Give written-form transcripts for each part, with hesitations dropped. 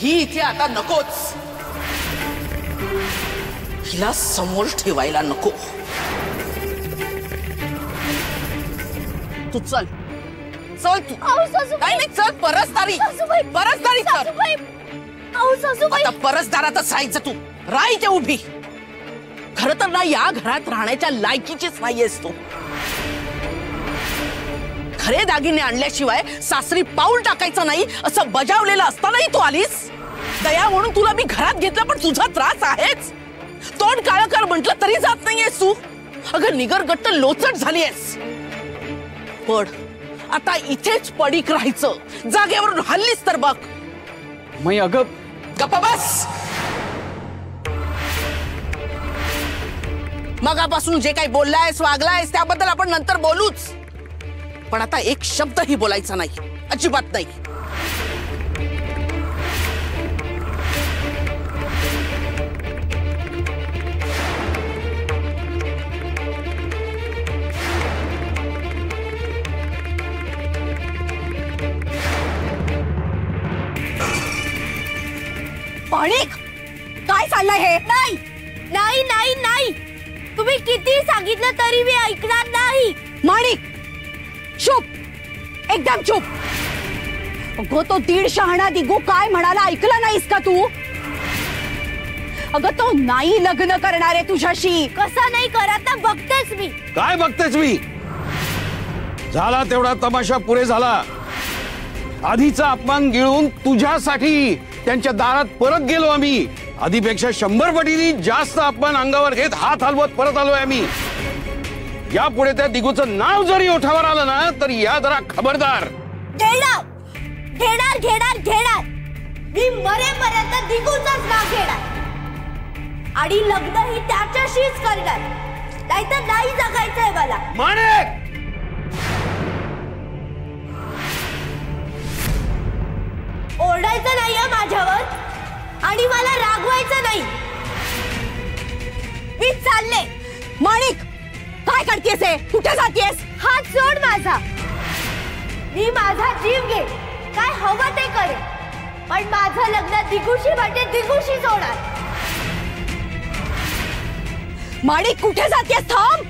ही इथे आता नकोच, हिला समोर ठेवायला नको। तू चल चल तू। नाही नाही चल, परसदारी परसदारी चल। आता परसदारातच राहायचं तू, राह इथे उभी। खरं तर ना या घरात राहण्याच्या लायकीचीच नाहीयेस तू। खरे दागिने आणल्याशिवाय सासरी पाऊल टाकायचं नाही असं बजावलेलं असतानाही तू आलीस। दया म्हणून तुला मी घरात घेतलं, पण तुझा त्रास आहेच। तोंड काळं कर म्हटलं तरी जात नाहीयेस तू। अगं निगरगट्ट लोचट झालीयस। पण आता इथेच पडीक राहायचं, जागेवरून हल्लीस तर बघ। मी अगं गप्पा बस। मगापासून जे काही बोललायस वागलायस त्याबद्दल आपण नंतर बोलूच, पण आता एक शब्दही बोलायचा नाही, अजिबात नाही। माणिक, काय चाललंय हे? नाही नाही नाही नाही, तुम्ही किती सांगितलं तरी मी ऐकणार नाही। माणिक चुप, एकदम चुप। अगं तो दीड शहाणा दिगू काय म्हणाला ऐकलं नाहीस का तू? अगं तो नाही लग्न करणार आहे तुझ्याशी। कसं नाही करत ना, बघतेच मी। काय बघतेच मी? झाला तेवढा तमाशा पुरे झाला। आधीचा अपमान गिळून तुझ्यासाठी त्यांच्या दारात परत गेलो आम्ही। आधीपेक्षा 100 पटीने जास्त अपमान अंगावर घेत हात हलवत परत आलोय आम्ही। यापुढे त्या दिगूचं नाव जरी ओठावर आलं ना तर या जरा खबरदार। घेणार घेणार घेणार घेणार, मी मरेपर्यंत दिगूचंच नाव घेणार आणि लग्नही त्याच्याशीच करणार, नाहीतर नाही जगायचंय मला। माणिक, ओरडायचं नाहीये माझ्यावर आणि मला रागवायचं नाही। मी चालले। माणिक, काय करतेस हे? कुठे जातेस? हात सोड माझा। मी माझा जीव घे, काय हवं ते करे, पण माझं लग्न दिगूशी वाटे दिगूशी होणार। माणिक कुठे जातेस? थांब।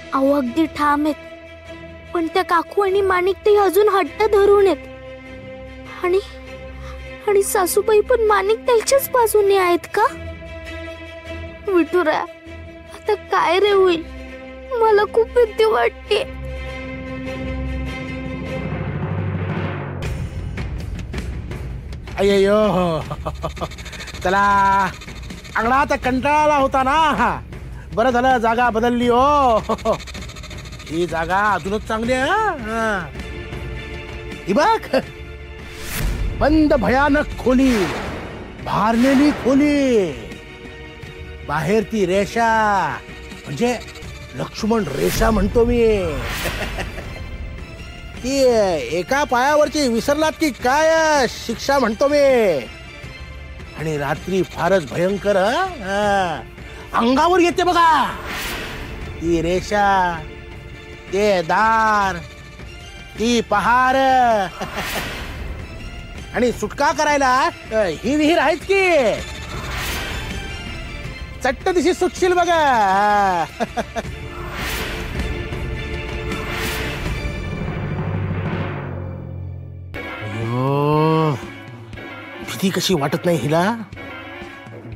अहो अगदी ठाम आहेत, पण त्या काकू आणि माणिक ते अजून हट्ट धरून आहेत। आणि सासूबाई पण माणिक त्यांच्याच बाजूने आहेत का? विठुरा, आता काय रे होईल? मला खूप भीती वाटते। अय्यो, चला अंगणात कंटाळा होता ना, बरं झालं जागा बदलली हो। ही जागा अजूनच चांगली आहे। ही बघ, बंद भयानक खोली, भारलेली खोली, बाहेर ती रेषा, म्हणजे लक्ष्मण रेषा म्हणतो मी। ती एका पायावरची विसरलात की काय शिक्षा म्हणतो मी। आणि रात्री फारच भयंकर अंगावर येते बघा ती रेषा, ते दार, ती पहार। आणि सुटका करायला ही विहीर आहेच की, चट्ट दिशी सुटशील बघा। अयो, भीती कशी वाटत नाही हिला?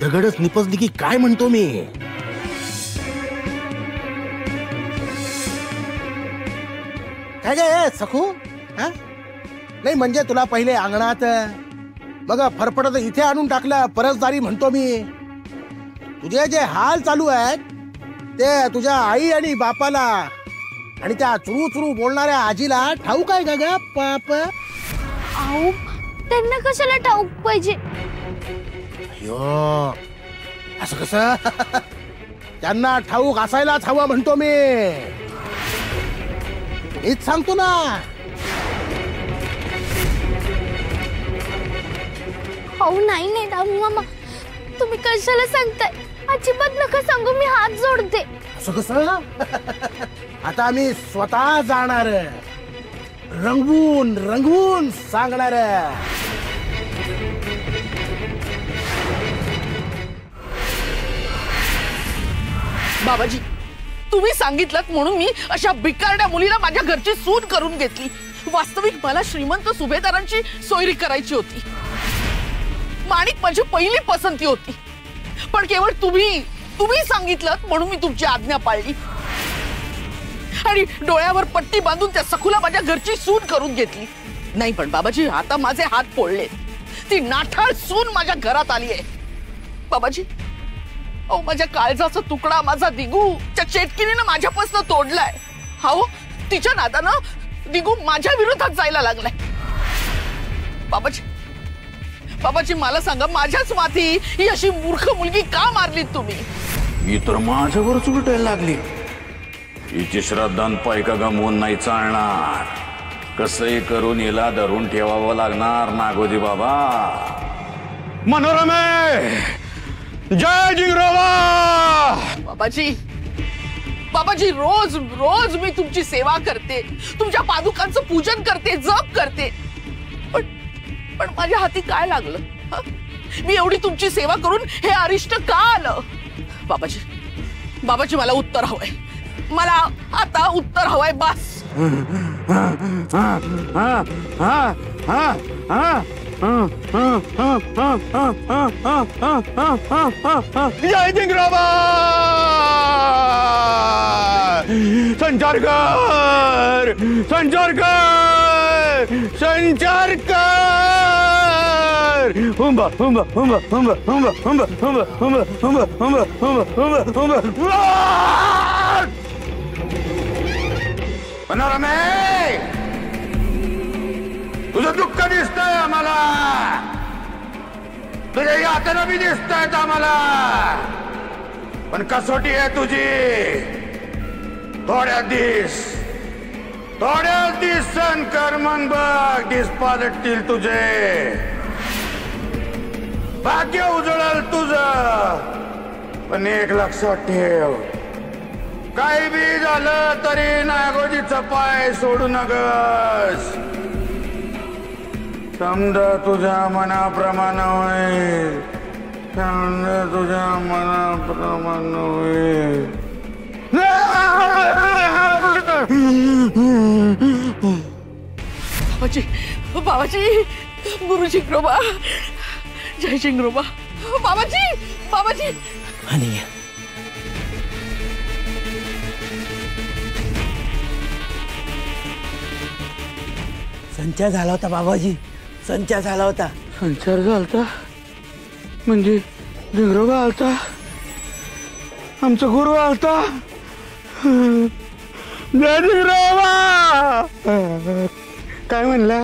दगडच निपजली की काय म्हणतो मी। काय गे सखू? नाही म्हणजे तुला पहिले अंगणात, मग फरफडत इथे आणून टाकलं परसदारी म्हणतो मी। तुझे जे हाल चालू आहेत ते तुझ्या आई आणि बापाला आणि त्या चुरू चुरू बोलणाऱ्या आजीला ठाऊक आहे का ग पाप? अहो त्यांना कशाला ठाऊक पाहिजे? अयो, असं कसं? त्यांना ठाऊक असायलाच हवं म्हणतो मी। हेच सांगतो ना। अहो नाही नाही दामू मामा, तुम्ही कशाला सांगताय? अजिबात नका सांगू, मी हात जोडते। असं कसं? आता मी स्वतः जाणार, रंगवून रंगवून सांगणार. बाबाजी, तुम्ही सांगितलं म्हणून मी अशा भिकारड्या मुलीला माझ्या घरची सून करून घेतली. वास्तविक मला श्रीमंत सुभेदारांची सोयरी करायची होती. माणिक माझी पहिली पसंती होती, पण केवळ तुम्ही सांगितलं म्हणून मी तुमची आज्ञा पाळली आणि डोळ्यावर पट्टी बांधून त्या सखूला माझ्या घरची सून करून घेतली. नाही पण बाबाजी, आता माझे हात पोळले. ती नाठाळ सून माझ्या घरात आली आहे. बाबाजी, अहो, माझ्या काळजाचा तुकडा, माझा दिगू त्या चेटकिनीनं माझ्यापासून तोडलाय. हो, तिच्या नादानं दिगू माझ्या विरोधात जायला लागलाय. बाबाजी मला सांगा, माझ्याच माथी ही अशी मूर्ख मुलगी का मारलीत तुम्ही? ही तर माझ्यावरच उलटायला लागली. हिची श्रद्धान पायका गमवून नाही चालणार. कसंही करून हिला धरून ठेवावं लागणार नागोजी बाबा. मनोरमे, जय जिंगरोबा. बाबाजी, रोज मी तुमची सेवा करते, तुमच्या पादुकांचं पूजन करते, जप करते, पण माझ्या हाती काय लागलं? मी एवढी तुमची सेवा करून हे अरिष्ट का आलं? बाबाजी, मला उत्तर हवंय. मला आता उत्तर हवंय. बस. जय जिंगरोबा. संचार कर, हुंबा हुंबा हुंबा हुंबा हुंबा हुंबा हुंबा हुंबा हुंबा हुंबा हुंबा हुंबा हुंबा. मनोरमे, तुझं दुःख दिसतंय आम्हाला, तुझ्या यातना बी दिसतायत आम्हाला, पण कसोटी आहे तुझी. थोड्याच दिस सण कर, मग बघ दिस पालटतील तुझे. भाग्य उजळल तुझं, पण एक लक्षात ठेव, काही बी झालं तरी नागोजीचा पाय सोडू नगस. समजा तुझ्या मनाप्रमाणे होईल, समजा तुझ्या मनाप्रमाणे होईल. बाबाजी, गुरु जिंगरोबा, जय जिंगरोबा. बाबाजी. आणि संचार झाला होता बाबाजी, संचार झाला होता. संचार झालता म्हणजे जिंगरोबा आलता, आमचा गुरु आलता. जय जिंगरोबा. काय म्हणला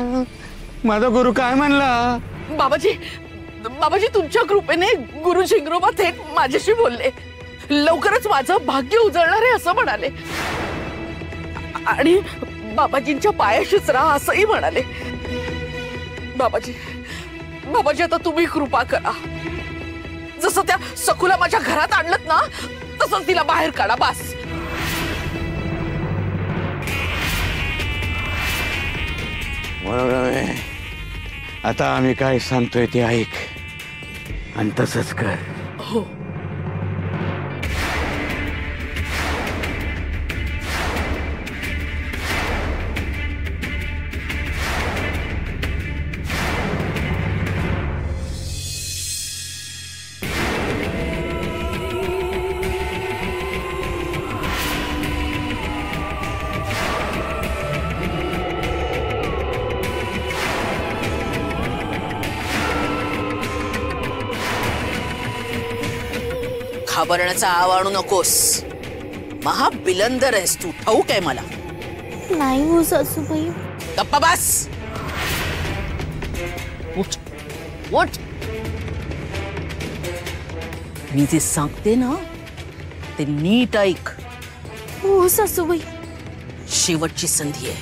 माझा गुरु? काय म्हणला? बाबाजी, तुमच्या कृपेने गुरु जिंगरोबा थेट माझ्याशी बोलले. लवकरच माझं भाग्य उजळणार आहे असं म्हणाले आणि बाबाजींच्या पायाशीच राहा असंही म्हणाले. बाबाजी, आता तुम्ही कृपा करा. जसं त्या सखूला माझ्या घरात आणलं ना, तसंच तिला बाहेर काढा. बस. बरोबर आहे. आता आम्ही काय सांगतोय ते ऐक आणि तसंच कर. हो. घाबरण्याचा आव आणू नकोस. महाबिलंदर आहेस तू, ठाऊक आहे मला. नाही हो सासूबाई. गप्पा बस. उठ. मी जे सांगते ना ते नीट ऐक. हो सासूबाई. शेवटची संधी आहे.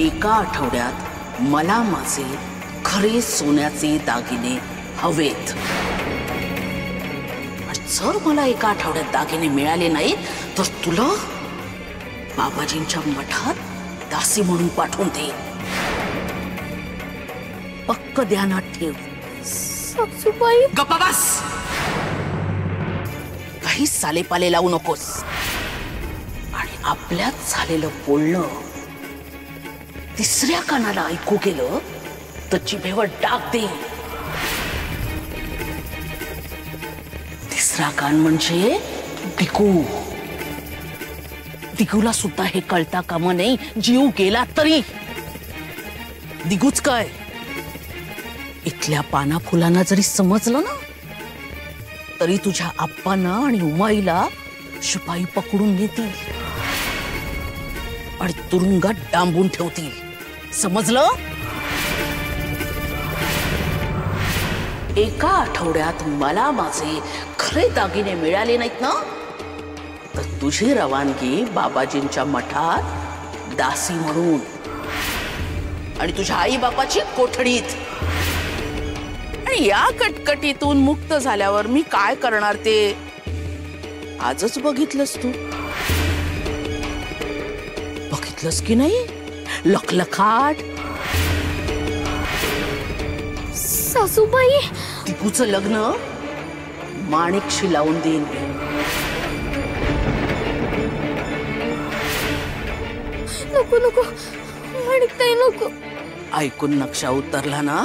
एका आठवड्यात मला माझे खरे सोन्याचे दागिने हवेत. जर मला एका आठवड्यात दागिने मिळाले नाही तर बाबाजींच्या मठात दासी म्हणून पाठवून दे. पक्क ध्यानात ठेव. सासूबाई गप्पा बस. काही सालेपाले लावू नकोस. आणि आपल्यात झालेलं बोलणं तिसऱ्या कानाला ऐकू गेलं तर जिभेवर डाग दे. तिसरा कान म्हणजे दिगू. दिगूला सुद्धा हे कळता कामा नाही, जीव गेला तरी. दिगूच काय, इथल्या पाना फुलांना जरी समजलं ना तरी तुझ्या आप्पांना आणि उमाईला शिपाई पकडून नेतील आणि तुरुंगात डांबून ठेवतील. समजलं? एका आठवड्यात मला माझे खरे दागिने मिळाले नाहीत ना तर तुझी रवानगी बाबाजींच्या मठात दासी म्हणून आणि तुझ्या आई बापाची कोठडीत. आणि या कटकटीतून मुक्त झाल्यावर मी काय करणार ते आजच बघितलंस तू. बघितलंस की नाही लखलखाट. सासूबाई दिगूचं लग्न माणिकशी लावून देईन. नको नको माणिकताई नको. ऐकून नक्षा उतरला ना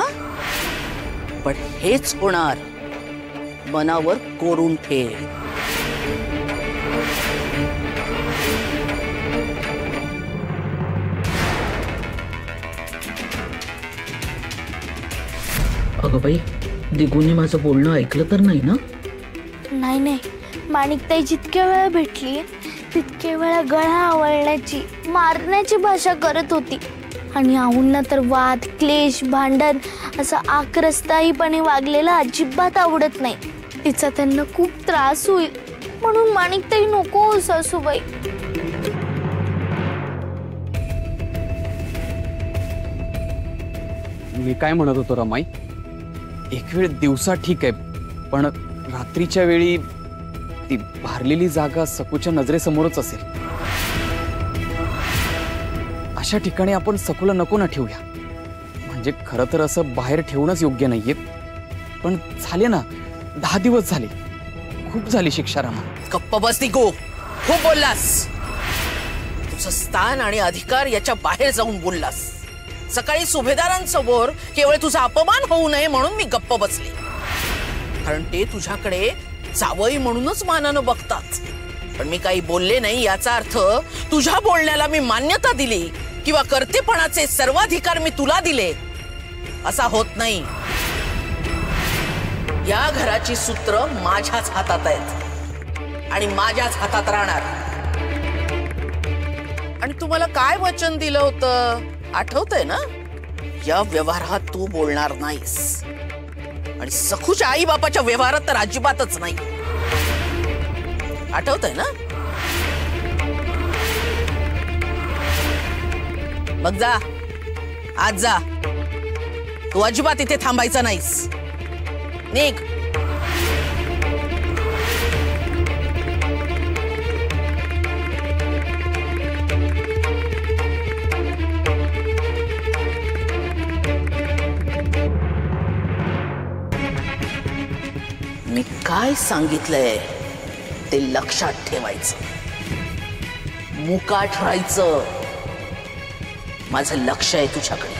पण हेच होणार. मनावर कोरून ठेव. अगं बाई, दिगूने माझं बोलणं ऐकलं तर नाही ना? नाही नाही, माणिकताई जितक्या वेळा भेटली तितक्या वेळा गळा आवळण्याची मारण्याची भाषा करत होती. आणि आऊंना तर वाद क्लेश भांडण असं आक्रस्ताईपणे वागलेलं अजिबात आवडत नाही. तिचा त्यांना खूप त्रास होईल म्हणून माणिकताई नको सासूबाई. मी काय म्हणत होतो रमाई, एक वेळ दिवसा ठीक आहे पण रात्रीच्या वेळी ती भारलेली जागा सकूच्या नजरेसमोरच असेल. अशा ठिकाणी आपण सकूला नको ना ठेवूया. म्हणजे खरं तर असं बाहेर ठेवणंच योग्य नाहीये. पण झाले ना 10 दिवस झाले, खूप झाली शिक्षा रमा. गप्प बस दिगू. खूप बोललास. तुझं स्थान आणि अधिकार याच्या बाहेर जाऊन बोललास. सकाळी सुभेदारांसमोर केवळ तुझा अपमान होऊ नये म्हणून मी गप्प बसले. कारण ते तुझ्याकडे जावई म्हणूनच मानानं बघतात. पण मी काही बोलले नाही याचा अर्थ तुझ्या बोलण्याला मी मान्यता दिली किंवा कर्तेपणाचे सर्वाधिकार मी तुला दिले असा होत नाही. या घराची सूत्र माझ्याच हातात आहेत आणि माझ्याच हातात राहणार. आणि तुम्हाला काय वचन दिलं होतं आठवतंय ना? या व्यवहारात तू बोलणार नाहीस आणि सखूच्या आई बापाच्या व्यवहारात तर अजिबातच नाही. आठवतंय ना? मग जा, आज जा. तू अजिबात इथे थांबायचा नाहीस. निघ. मी काय सांगितलंय ते लक्षात ठेवायचं. मुकाट राहायचं. माझं लक्ष आहे तुझ्याकडे.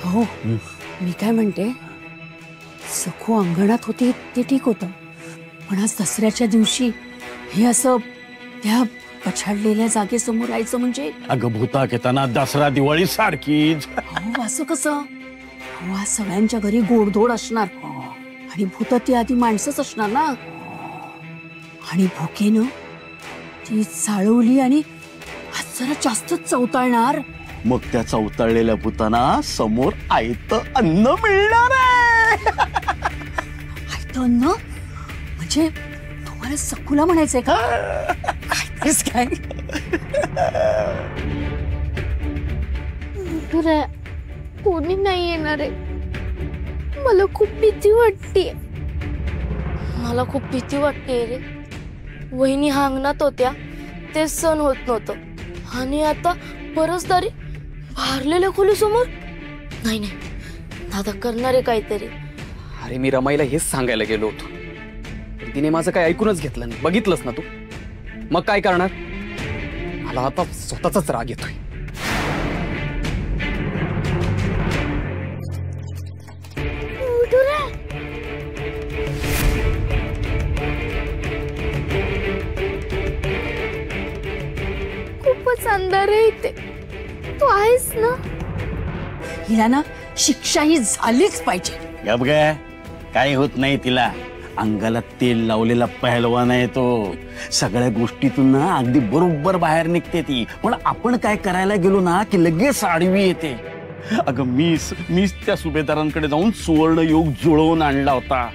हो, मी काय म्हणते, सखू अंगणात होती ते ठीक होतं पण आज दसऱ्याच्या दिवशी हे असं त्या पछाडलेल्या जागेसमोर यायचं म्हणजे. अगं भूता घेताना दसरा दिवाळी सारखीच. हो असं कसं? हो आज सगळ्यांच्या घरी गोडधोड असणार आणि भूत ती आधी माणसंच असणार ना. आणि भुकेनं ती चाळवली आणि आज जरा जास्तच चवताळणार. मग त्या चवताळलेल्या भूतांना समोर आयतं अन्न मिळणार आहे. आयतं अन्न म्हणजे तुम्हाला सखूला म्हणायचंय का? काहीतरीच काय. कोणी नाही येणार आहे. मला खूप भीती वाटते. मला खूप भीती वाटते रे. वहिनी अंगणात होत्या ते सण होत नव्हतं आणि आता परसदारी भारलेल्या खोलीसमोर. नाही नाही, दादा करणारे काहीतरी. अरे मी रमाईला हेच सांगायला गेलो होतो, तिने माझं काय ऐकूनच घेतलं नाही. बघितलंस ना तू, मग काय करणार? मला आता स्वतःचाच राग येतोय. खूपच अंधार आहे इथे. तू आहेस ना? हिला ना शिक्षा ही झालीच पाहिजे. गप ग, काही होत नाही तिला. अंगाला तेल लावलेला पहलवान आहे तो. सगळ्या गोष्टीतून ना अगदी बरोबर बाहेर निघते ती. पण आपण काय करायला गेलो ना की लगेच आडवी येते. अगं मीच त्या सुभेदारांकडे जाऊन सुवर्ण योग जुळवून आणला होता,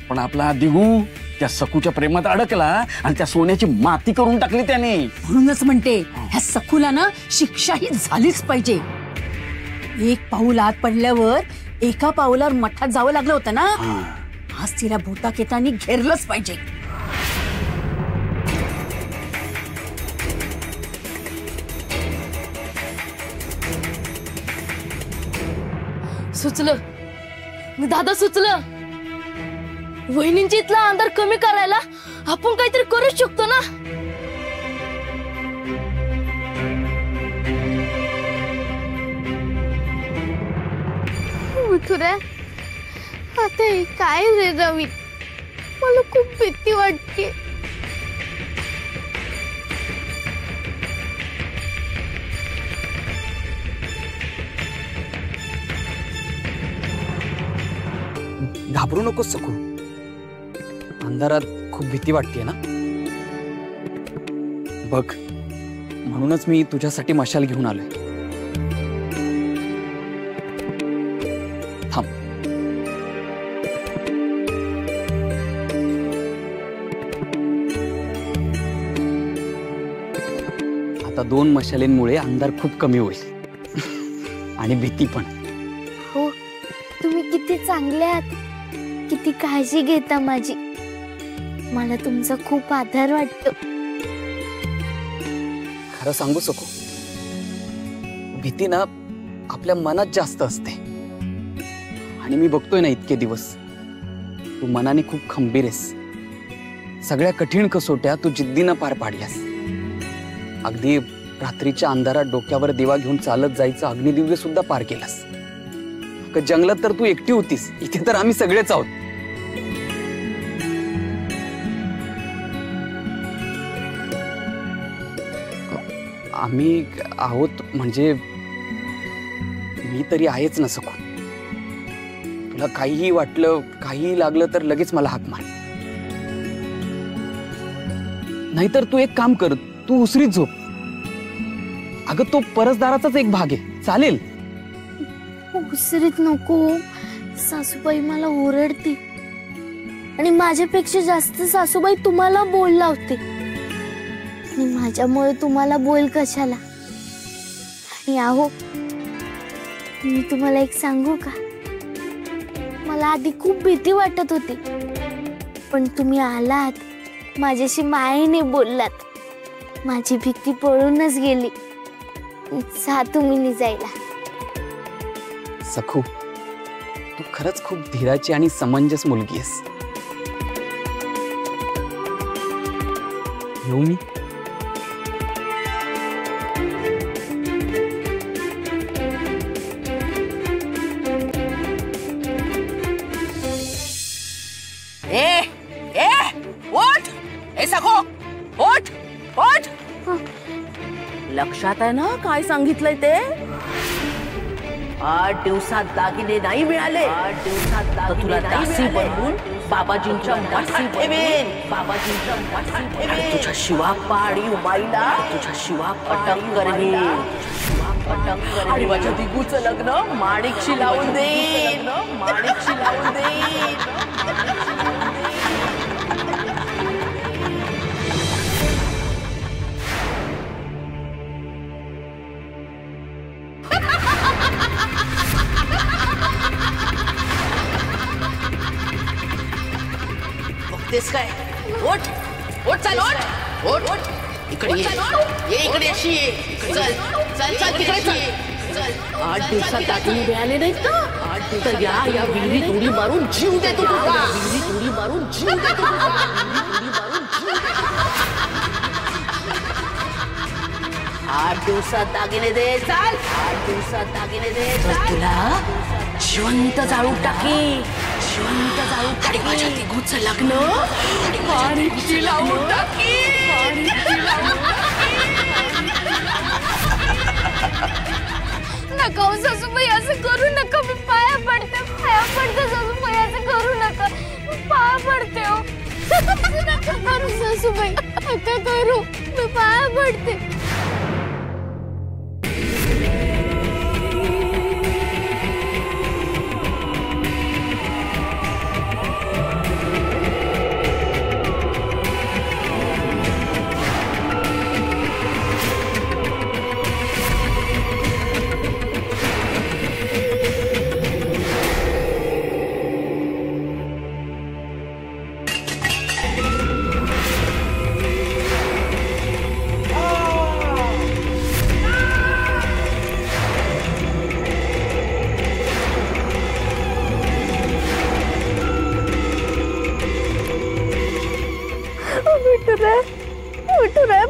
पण आपला दिगू त्या सखूच्या प्रेमात अडकला आणि त्या सोन्याची माती करून टाकली त्याने. म्हणूनच म्हणते ह्या सखूला ना शिक्षा ही झालीच पाहिजे. एक पाऊल आत पडल्यावर एका पाऊलावर मठात जावं लागलं होतं ना. आज तिला भूताकेतांनी घेरलंच पाहिजे. सुचलं दादा, सुचलं. वहिनींची इथला अंधार कमी करायला आपण काहीतरी करू शकतो ना. मथुरा, आता हे काय रे रवी? मला खूप भीती वाटते. घाबरू नकोस सखू. अंधारात खूप भीती वाटते ना. बघ, म्हणूनच मी तुझ्यासाठी मशाल घेऊन आलोय. थांब. आता 2 मशालींमुळे अंधार खूप कमी होईल आणि भीती पण. हो, तुम्ही किती चांगले आहात. किती काळजी घेता माझी. मला तुमचा खूप आधार वाटतो. खरं सांगू सको, भीती ना आपल्या मनात जास्त असते. आणि मी बघतोय ना इतके दिवस, तू मनाने खूप खंबीर आहेस. सगळ्या कठीण कसोट्या तू जिद्दीनं पार पाडल्यास. अगदी रात्रीच्या अंधारात डोक्यावर दिवा घेऊन चालत जायचं अग्निदिव्य सुद्धा पार केलास. जंगलात तर तू एकटी होतीस, इथे तर आम्ही सगळेच आहोत. आम्ही आहोत म्हणजे मी तरी आहेच ना सखू. तुला काहीही वाटलं, काहीही लागलं तर लगेच मला हाक मार. नाहीतर तू एक काम कर, तू उसरीत झोप. अगं तो परसदाराचाच एक भाग आहे, चालेल? उसरीत नको. सासूबाई मला ओरडते आणि माझ्यापेक्षा जास्त सासूबाई तुम्हाला बोल लावते. आणि माझ्यामुळे तुम्हाला बोल कशाला? आणि आहो, मी तुम्हाला एक सांगू का? मला आधी खूप भीती वाटत होती, पण तुम्ही आलात, माझ्याशी मायेने बोललात, माझी भीती पळूनच गेली. जा तुम्ही निजायला. सखू, तू खरंच खूप धीराची आणि समंजस मुलगी आहेस. येऊ मी? उठ. ए सखो, उठ उठ. लक्षात आहे ना काय सांगितलंय ते? 8 दिवसात दागिने नाही मिळाले, 8 दिवसात तर तुला दासी बनवून बाबाजींच्या मठात ठेवेन. बाबाजींच्या मठात ठेवेन. तुझ्या शिवा पाडी उमाईला, तुझ्या शिवा पटक करेन. आणि माझ्या दिगूचं लग्न माणिकशी लावून देईन. माणिकशी लावून देईन. जागतेस काय? ओट ओट चाल ओट ओट ओट इकडे ये इकडे अशी ये. चल चल चल तिकडे चल. 8 दिवसात दागिने मिळाले नाहीत ना, तर या विहिरीत उडी मारून जीव देतो तुझा. विहिरीत उडी मारून जीव देतो तुझा. 8 दिवसात दागिने दे. चाल 8 दिवसात दागिने दे. तुला जिवंत जाळून टाकी. जिवंत जाळून टाकी. माझ्या तिघूचं लग्न आणि लावून टाकी. नका हो सासूबाई, असं करू नका. मी पाया पडते सासूबाई, असं करू नका. मी पाया पडते हो. नका करू सासूबाई, नका करू. मी पाया पडते.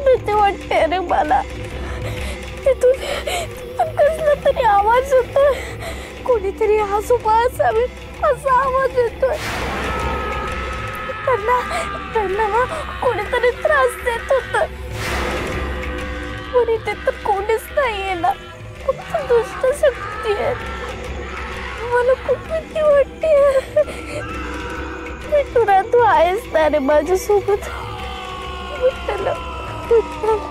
भीती वाटते रे मला. तिथून कसला तरी आवाज येतोय. कोणीतरी हसूपा असावे असा आवाज येतोय. त्यांना कोणीतरी त्रास देत होत. पण इथे तर कोणीच नाहीये ना, फक्त दुष्ट शक्ती आहे. मला खूप भीती वाटते. विठुरा, तू आहेस ना रे माझ्यासोबत. विठ्ठल, विठ्ठल.